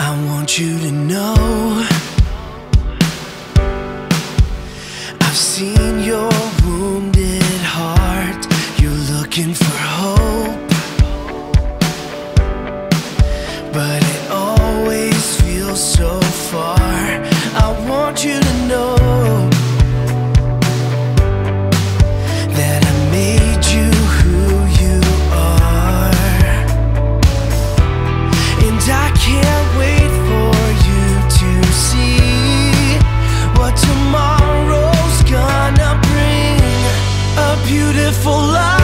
I want you to know I've seen your wounded heart. You're looking for hope, but it always feels so far. I want you to know that I made you who you are, and I can't wait for you to see what tomorrow's gonna bring. A beautiful life.